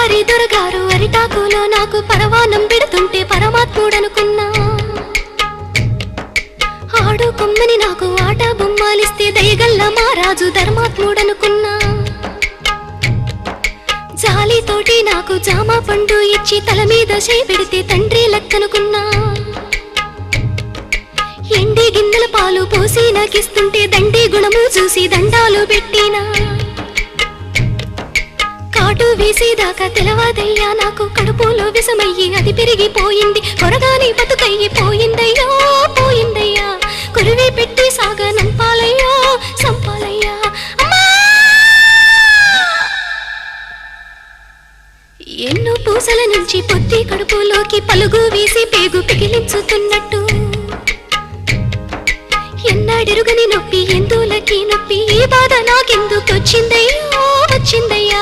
పరారి దొరగారు అరిటాకులో నాకు పరవానం పెడుతుంటే పరమాత్ముడనుకున్నా. ఆడు కొమ్మని నాకు ఆట బొమ్మాలిస్తే దయగల్ల మా రాజు ధర్మాత్ముడనుకున్నా. జాలితోటి నాకు జామ పండు ఇచ్చి తల మీద చేపెడితే తండ్రి లెక్కనుకున్నా. ఎండి గిన్నెల పాలు పోసి నాకిస్తుంటే దండి గుణము చూసి దండాలు పెట్టినా. కాటు వేసేదాకా తెలవాదయ్యా నాకు కడుపులో విషమయ్యి అది పెరిగిపోయింది. కొరగాని బతుకయ్యి పోయిందయ్యో పోయిందయ్యా. కురివి పెట్టి సాగ నంపాలయ్యో సంపాలయ్యా. ఎన్నో పూసల నుంచి పొత్తి కడుపులోకి పలుగు వేసి పేగు పిగిలించుతున్నట్టు. ఎన్నాడెరుగని నొప్పి ఎందులకి నొప్పి ఈ బాధ నాకెందుకొచ్చిందయ్యో వచ్చిందయ్యా.